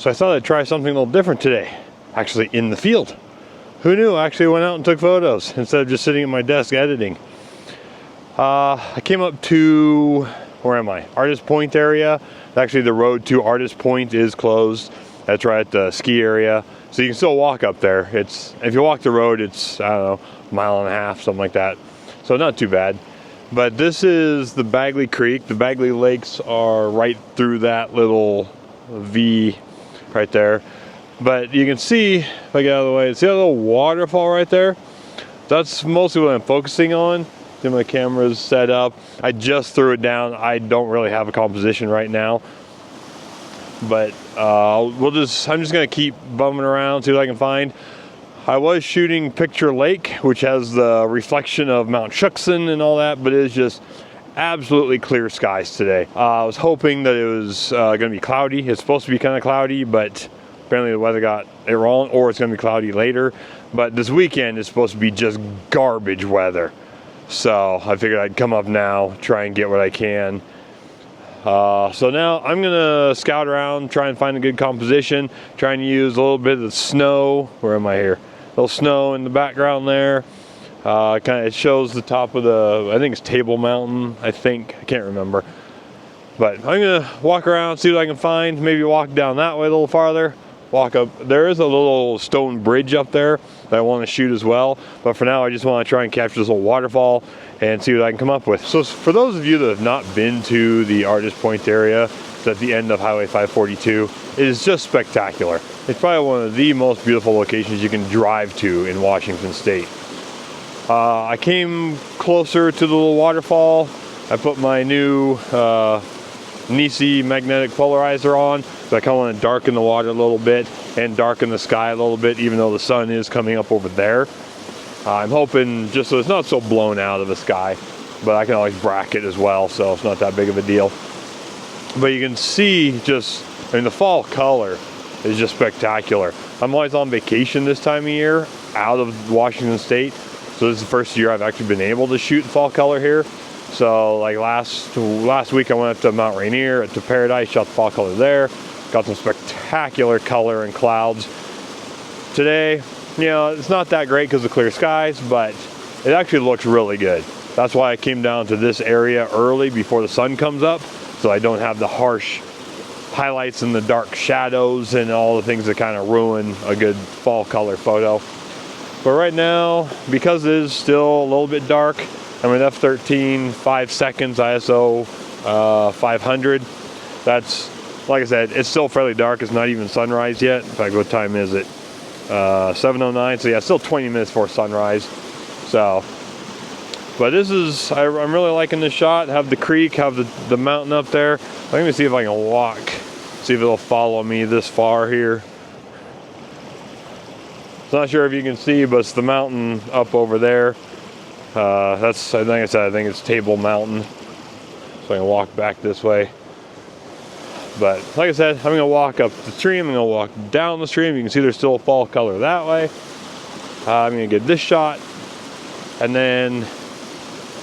So I thought I'd try something a little different today, actually in the field. Who knew? I actually went out and took photos instead of just sitting at my desk editing. I came up to, where am I? Artist Point area. Actually, the road to Artist Point is closed. That's right at the ski area. So you can still walk up there. If you walk the road, it's, I don't know, a mile and a half, something like that. So not too bad. But this is the Bagley Creek. The Bagley Lakes are right through that little V right there. But you can see, if I get out of the way, see that little waterfall right there? That's mostly what I'm focusing on. Then my camera's set up. I just threw it down. I don't really have a composition right now. But I'm just gonna keep bumming around, see what I can find. I was shooting Picture Lake, which has the reflection of Mount Shuksan and all that, but it is just absolutely clear skies today. I was hoping that it was gonna be cloudy. It's supposed to be kind of cloudy, but apparently the weather got it wrong, or it's gonna be cloudy later. But this weekend is supposed to be just garbage weather. So I figured I'd come up now, try and get what I can. So now I'm gonna scout around, try and find a good composition, try and use a little bit of the snow. Where am I here? A little snow in the background there. It shows the top of the, I think it's Table Mountain, I can't remember. But I'm gonna walk around, see what I can find, maybe walk down that way a little farther. Walk up, there is a little stone bridge up there that I want to shoot as well, but for now I just want to try and capture this little waterfall and see what I can come up with. So for those of you that have not been to the Artist Point area, it's at the end of Highway 542, it is just spectacular. It's probably one of the most beautiful locations you can drive to in Washington State. I came closer to the little waterfall. I put my new Nisi magnetic polarizer on, so I kind of want to darken the water a little bit and darken the sky a little bit, even though the sun is coming up over there. I'm hoping just so it's not so blown out of the sky, but I can always bracket as well, so it's not that big of a deal. But you can see just, the fall color is just spectacular. I'm always on vacation this time of year out of Washington State, so this is the first year I've actually been able to shoot fall color here. So like last week I went up to Mount Rainier, to Paradise, shot the fall color there. Got some spectacular color and clouds. Today, it's not that great because of clear skies, but it actually looks really good. That's why I came down to this area early before the sun comes up, so I don't have the harsh highlights and the dark shadows and all the things that kind of ruin a good fall color photo. But right now, because it is still a little bit dark, I'm at f13, 5 seconds, ISO 500. That's, like I said, it's still fairly dark. It's not even sunrise yet. In fact, what time is it? 7:09, so yeah, still 20 minutes before sunrise. So, but this is, I'm really liking this shot. Have the creek, have the mountain up there. Let me see if I can walk, see if it'll follow me this far here. I'm not sure if you can see, but it's the mountain up over there. That's, I think it's Table Mountain. So I can walk back this way. But like I said, I'm gonna walk up the stream, I'm gonna walk down the stream. You can see there's still a fall color that way. I'm gonna get this shot and then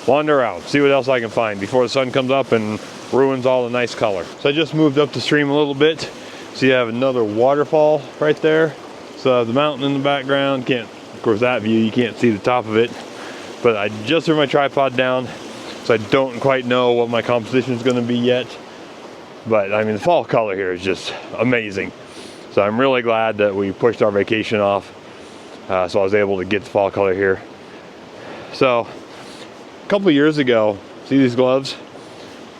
wander around, see what else I can find before the sun comes up and ruins all the nice color. So I just moved up the stream a little bit. So you have another waterfall right there. So I have the mountain in the background. Of course that view, you can't see the top of it. But I just threw my tripod down, so I don't quite know what my composition is going to be yet. But the fall color here is just amazing. So I'm really glad that we pushed our vacation off, so I was able to get the fall color here. So a couple of years ago, see these gloves?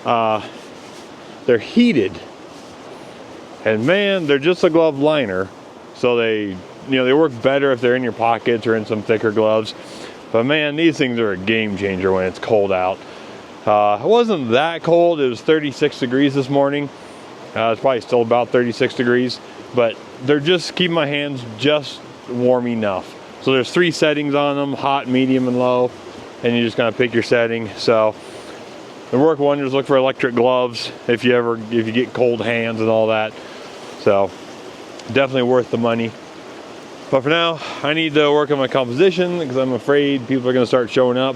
They're heated, and man, they're just a glove liner. So they work better if they're in your pockets or in some thicker gloves. But man, these things are a game changer when it's cold out. It wasn't that cold. It was 36 degrees this morning. It's probably still about 36 degrees, but they're just keeping my hands just warm enough. So there's 3 settings on them: hot, medium, and low. And you just kind of pick your setting. So they work wonders. Look for electric gloves if you get cold hands and all that. So definitely worth the money. But for now, I need to work on my composition because I'm afraid people are going to start showing up.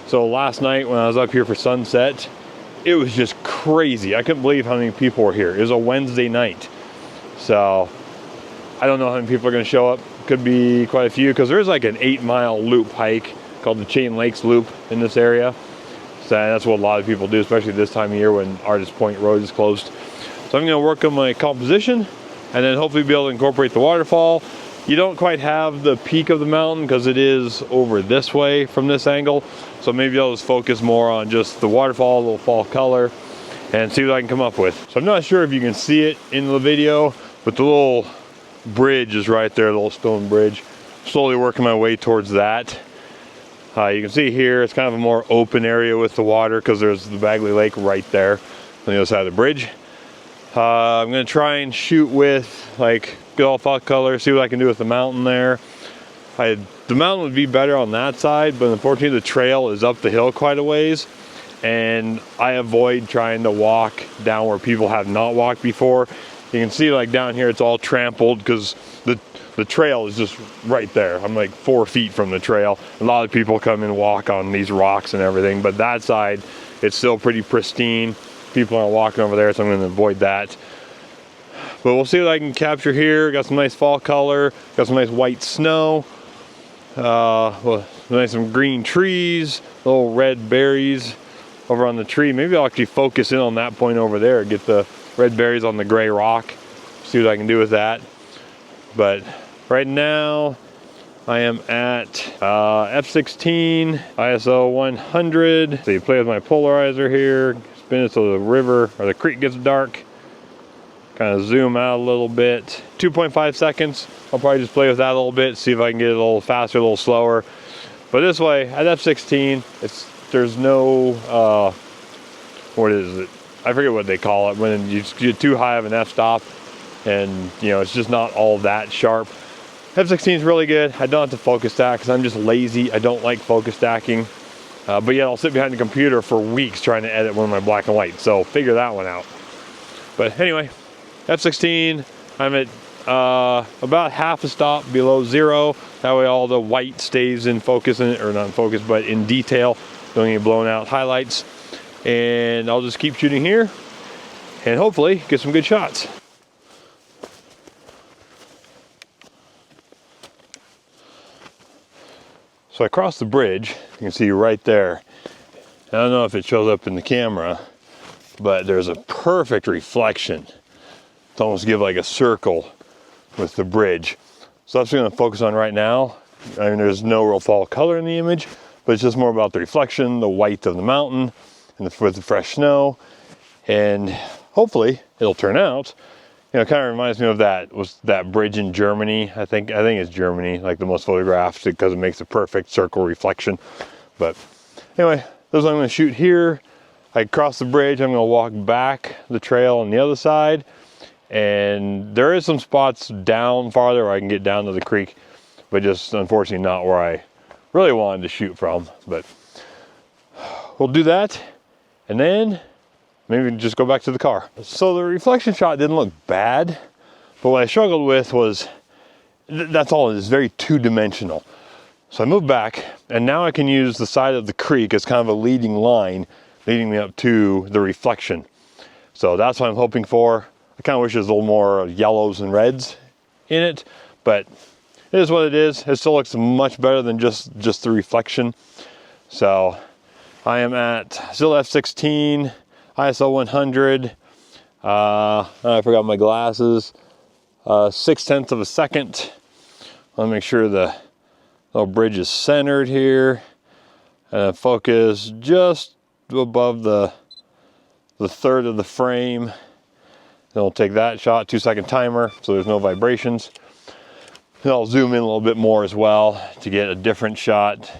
So last night when I was up here for sunset, it was just crazy. I couldn't believe how many people were here. It was a Wednesday night. So I don't know how many people are going to show up. Could be quite a few, because there's like an 8-mile loop hike called the Chain Lakes Loop in this area. So that's what a lot of people do, especially this time of year when Artist Point Road is closed. So I'm going to work on my composition and then hopefully be able to incorporate the waterfall. You don't quite have the peak of the mountain because it is over this way from this angle. So maybe I'll just focus more on just the waterfall, a little fall color, and see what I can come up with. So I'm not sure if you can see it in the video, but the little bridge is right there, the little stone bridge. Slowly working my way towards that. You can see here, it's kind of a more open area with the water because there's the Bagley Lake right there on the other side of the bridge. I'm gonna try and shoot with like good old fall color, see what I can do with the mountain there. The mountain would be better on that side, but unfortunately the trail is up the hill quite a ways, and I avoid trying to walk down where people have not walked before. You can see like down here it's all trampled because the trail is just right there. I'm like 4 feet from the trail. A lot of people come and walk on these rocks and everything, but that side, it's still pretty pristine. People aren't walking over there, so I'm gonna avoid that. But we'll see what I can capture here. Got some nice fall color, got some nice white snow, nice some green trees, little red berries over on the tree. Maybe I'll actually focus in on that point over there, get the red berries on the gray rock, see what I can do with that. But right now I am at f/16 ISO 100. So you play with my polarizer here, spin it so the river or the creek gets dark. Kind of zoom out a little bit. 2.5 seconds. I'll probably just play with that a little bit, see if I can get it a little faster, a little slower. But this way, at f/16, there's no what is it? I forget what they call it when you get too high of an f-stop, and you know it's just not all that sharp. f/16 is really good. I don't have to focus stack because I'm just lazy. I don't like focus stacking. But yet I'll sit behind the computer for weeks trying to edit one of my black and white. So figure that one out. But anyway, f/16, I'm at about half a stop below 0. That way all the white stays in focus, or not in focus, but in detail. Don't get blown out highlights. And I'll just keep shooting here and hopefully get some good shots. So I crossed the bridge, you can see right there. I don't know if it shows up in the camera, but there's a perfect reflection to almost give like a circle with the bridge. So that's what I'm gonna focus on right now. I mean, there's no real fall color in the image, but it's just more about the reflection, the white of the mountain, and with the fresh snow. And hopefully it'll turn out. You know, it kind of reminds me of that bridge in Germany. I think it's Germany, like the most photographed, because it makes a perfect circle reflection. But anyway, this is what I'm gonna shoot here. I cross the bridge, I'm gonna walk back the trail on the other side. And there is some spots down farther where I can get down to the creek, but just unfortunately not where I really wanted to shoot from. But we'll do that, and then maybe just go back to the car. So the reflection shot didn't look bad, but what I struggled with was, that's all it is, very two-dimensional. So I moved back, and now I can use the side of the creek as kind of a leading line, leading me up to the reflection. So that's what I'm hoping for. I kind of wish there's a little more yellows and reds in it, but it is what it is. It still looks much better than just the reflection. So I am at still f/16, ISO 100. I forgot my glasses. 0.6 of a second. Let me make sure the little bridge is centered here. And focus just above the third of the frame. Then we'll take that shot, 2-second timer, so there's no vibrations. And I'll zoom in a little bit more as well to get a different shot.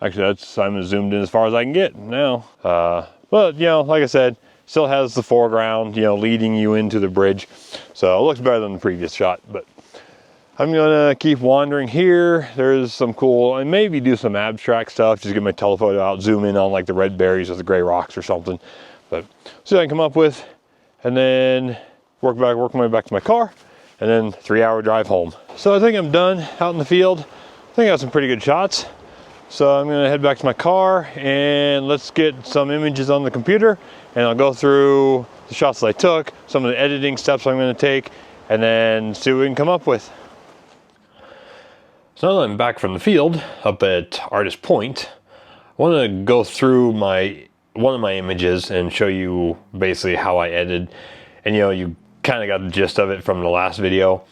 Actually, I'm zoomed in as far as I can get now. But you know, like I said, still has the foreground, you know, leading you into the bridge. So it looks better than the previous shot, but I'm gonna keep wandering here. There's some cool, and maybe do some abstract stuff, just get my telephoto out, zoom in on like the red berries or the gray rocks or something. But see what I can come up with, and then work my way back to my car, and then 3-hour drive home. So I think I'm done out in the field. I think I got some pretty good shots. So I'm gonna head back to my car and let's get some images on the computer, and I'll go through the shots that I took, some of the editing steps I'm gonna take, and then see what we can come up with. So now that I'm back from the field up at Artist Point, I want to go through one of my images and show you basically how I edited. And you kind of got the gist of it from the last video.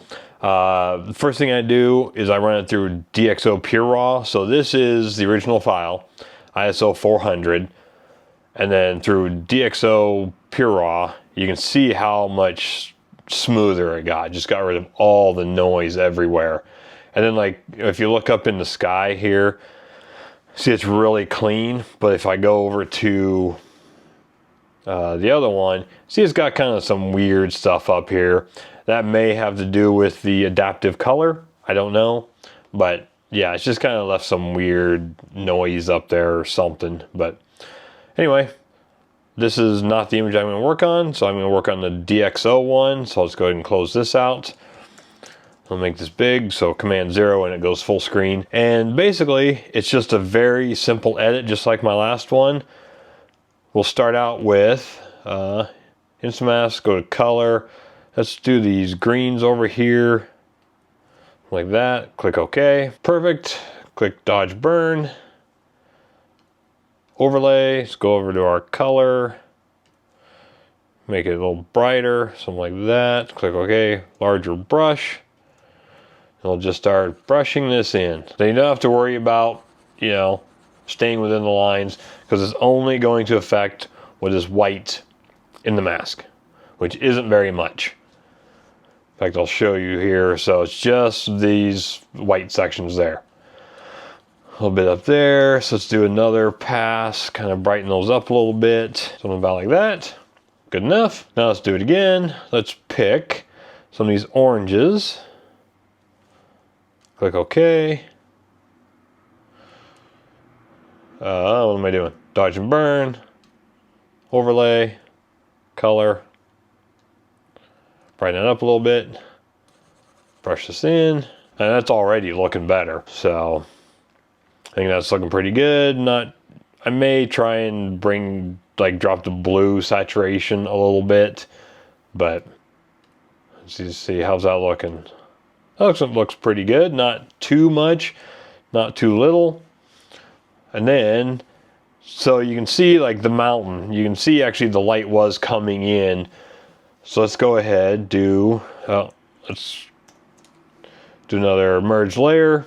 The first thing I do is I run it through DxO Pure Raw. So this is the original file, ISO 400. And then through DxO Pure Raw, you can see how much smoother it got. Just got rid of all the noise everywhere. And then like, if you look up in the sky here, see it's really clean. But if I go over to the other one, see it's got kind of some weird stuff up here. That may have to do with the adaptive color. I don't know. But yeah, it's just kind of left some weird noise up there or something. But anyway, this is not the image I'm going to work on. So I'm going to work on the DxO one. So let's go ahead and close this out. I'll make this big, so Command 0 and it goes full screen. And basically, it's just a very simple edit, just like my last one. We'll start out with Instant Mask, go to color. Let's do these greens over here, like that. Click OK. Perfect. Click Dodge Burn. Overlay. Let's go over to our color. Make it a little brighter, something like that. Click OK. Larger brush. I'll just start brushing this in. Then you don't have to worry about, staying within the lines, because it's only going to affect what is white in the mask, which isn't very much. In fact, I'll show you here. So it's just these white sections there. A little bit up there. So let's do another pass, kind of brighten those up a little bit. Something about like that. Good enough. Now let's do it again. Let's pick some of these oranges. Click OK. What am I doing? Dodge and burn. Overlay. Color. Brighten it up a little bit. Brush this in. And that's already looking better. So I think that's looking pretty good. I may try and drop the blue saturation a little bit. But let's see how's that looking. Looks pretty good. Not too much, not too little. And then, so you can see like the mountain. You can see actually the light was coming in. So let's go ahead, let's do another merge layer.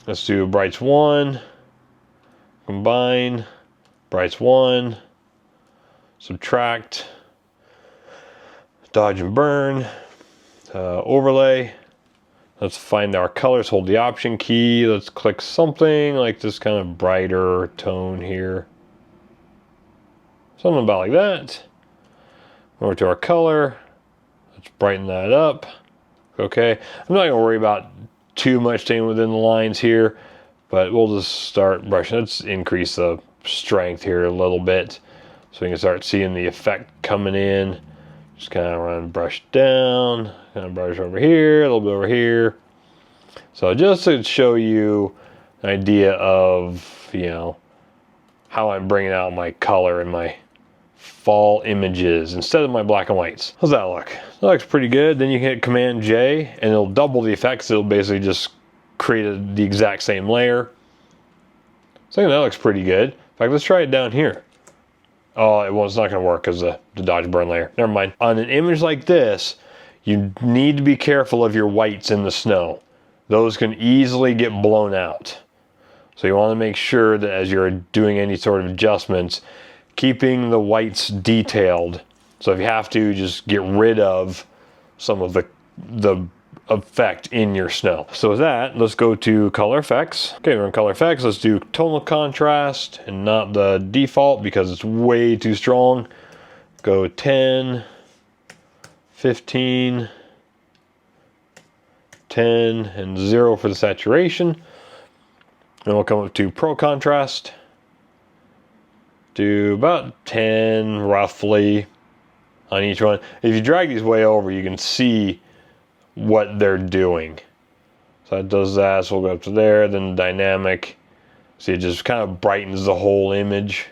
Let's do brights 1, combine, brights 1, subtract, dodge and burn, overlay. Let's find our colors, hold the option key. Let's click something like this kind of brighter tone here. Something about like that. Over to our color. Let's brighten that up. Okay. I'm not going to worry about too much staying within the lines here, but we'll just start brushing. Let's increase the strength here a little bit so we can start seeing the effect coming in. Just kind of run brush down, kind of brush over here, a little bit over here. So just to show you an idea of, how I'm bringing out my color in my fall images instead of my black and whites. How's that look? That looks pretty good. Then you can hit Command J and it'll double the effects. It'll basically just create the exact same layer. So I think that looks pretty good. In fact, let's try it down here. Oh, it's not going to work because the dodge burn layer. Never mind. On an image like this, you need to be careful of your whites in the snow. Those can easily get blown out. So you want to make sure that as you're doing any sort of adjustments, keeping the whites detailed. So if you have to, just get rid of some of the effect in your snow. So with that, let's go to color effects. Okay, we're in color effects. Let's do tonal contrast and not the default because it's way too strong. Go 10, 15, 10, and 0 for the saturation. And we'll come up to pro contrast. Do about 10 roughly on each one. If you drag these way over, you can see what they're doing. So it does that, so we'll go up to there, then dynamic. See, it just kind of brightens the whole image.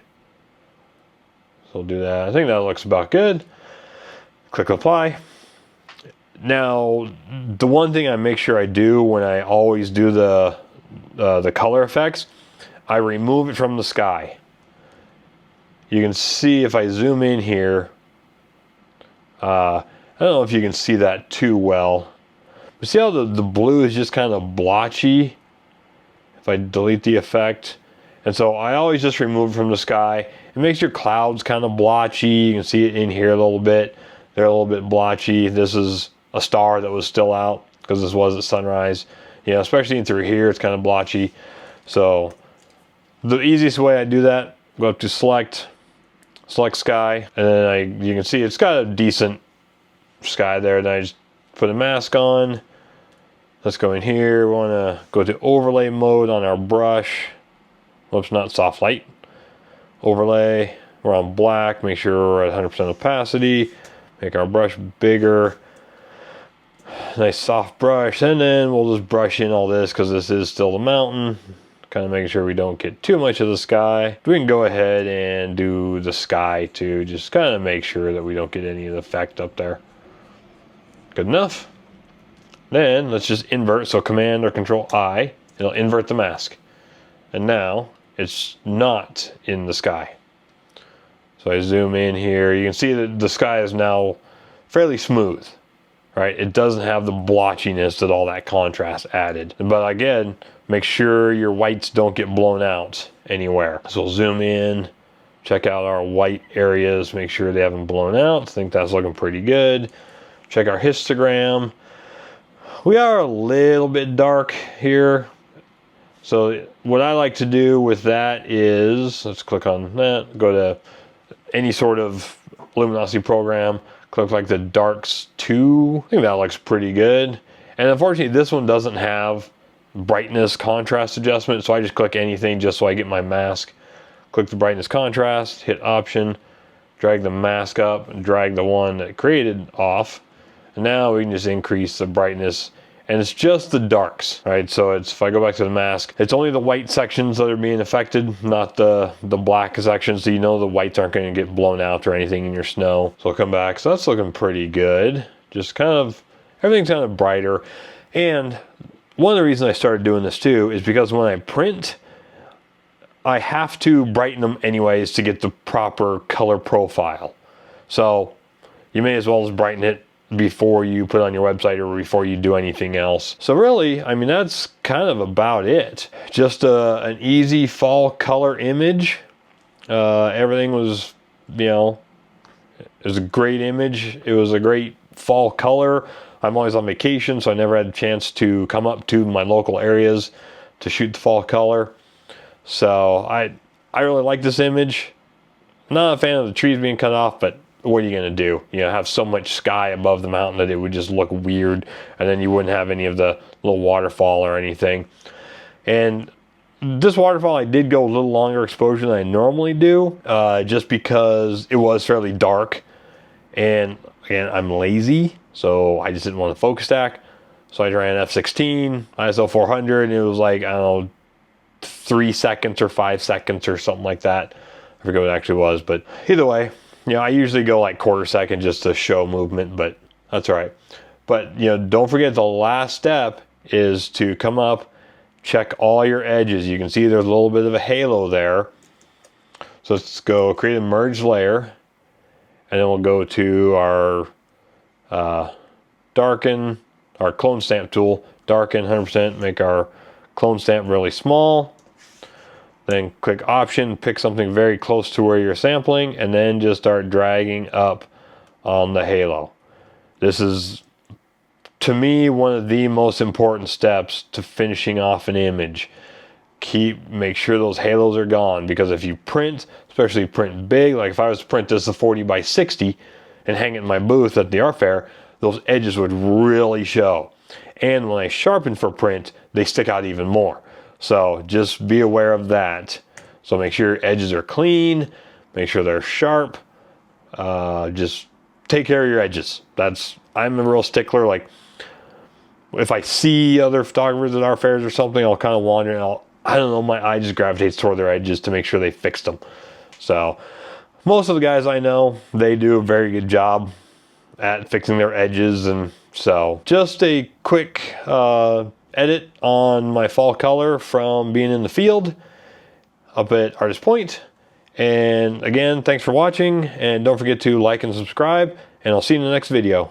So we'll do that. I think that looks about good. Click apply. Now, the one thing I make sure I do when I always do the color effects, I remove it from the sky. You can see if I zoom in here, I don't know if you can see that too well, but see how the blue is just kind of blotchy if I delete the effect. And so I always just remove it from the sky. It makes your clouds kind of blotchy. You can see it in here a little bit. They're a little bit blotchy. This is a star that was still out because this was at sunrise. You know, especially in through here, it's kind of blotchy. So the easiest way I do that, go up to select sky, and then you can see it's got a decent sky there. Then I just put a mask on. Let's go in here. We want to go to overlay mode on our brush. Oops, not soft light. Overlay. We're on black. Make sure we're at 100% opacity. Make our brush bigger. Nice soft brush. And then we'll just brush in all this because this is still the mountain. Kind of making sure we don't get too much of the sky. We can go ahead and do the sky too. Just kind of make sure that we don't get any of the effect up there. Good enough. Then let's just invert. So Command or Control I. It'll invert the mask. And now it's not in the sky. So I zoom in here. You can see that the sky is now fairly smooth, right? It doesn't have the blotchiness that all that contrast added. But again, make sure your whites don't get blown out anywhere. So we'll zoom in, check out our white areas, make sure they haven't blown out. I think that's looking pretty good. Check our histogram. We are a little bit dark here. So what I like to do with that is, let's click on that, go to any sort of luminosity program, click like the darks 2. I think that looks pretty good. And unfortunately, this one doesn't have brightness contrast adjustment, so I just click anything just so I get my mask. Click the brightness contrast, hit option, drag the mask up, and drag the one that created off. And now we can just increase the brightness. And it's just the darks, right? So it's, if I go back to the mask, it's only the white sections that are being affected, not the black sections. So you know the whites aren't going to get blown out or anything in your snow. So I'll come back. So that's looking pretty good. Just kind of, everything's kind of brighter. And one of the reasons I started doing this too is because when I print, I have to brighten them anyways to get the proper color profile. So you may as well just brighten it before you put it on your website or before you do anything else. So really, I mean, that's kind of about it. Just an easy fall color image. Everything was, you know, it was a great image. It was a great fall color. I'm always on vacation, so I never had a chance to come up to my local areas to shoot the fall color. So I really like this image. Not a fan of the trees being cut off, but what are you going to do? You know, have so much sky above the mountain that it would just look weird, and then you wouldn't have any of the little waterfall or anything. And this waterfall, I did go a little longer exposure than I normally do, just because it was fairly dark. And again, I'm lazy, so I just didn't want to focus stack. So I ran f16, ISO 400, and it was like, I don't know, 3 seconds or 5 seconds or something like that. I forget what it actually was, but either way, you know, I usually go like quarter second just to show movement, but that's all right. But, you know, don't forget the last step is to come up, check all your edges. You can see there's a little bit of a halo there. So let's go create a merge layer, and then we'll go to our darken, our clone stamp tool, darken 100%, make our clone stamp really small. Then click option, pick something very close to where you're sampling, and then just start dragging up on the halo. This is, to me, one of the most important steps to finishing off an image. Make sure those halos are gone, because if you print, especially print big, like if I was to print this to 40 by 60 and hang it in my booth at the art fair, those edges would really show. And when I sharpen for print, they stick out even more. So just be aware of that. So make sure your edges are clean, make sure they're sharp. Just take care of your edges. I'm a real stickler. Like if I see other photographers at art fairs or something, I'll kind of wander and I don't know, my eye just gravitates toward their edges to make sure they fixed them. So most of the guys I know, they do a very good job. at fixing their edges. And so just a quick edit on my fall color from being in the field up at Artist Point. And again, thanks for watching, and don't forget to like and subscribe, and I'll see you in the next video.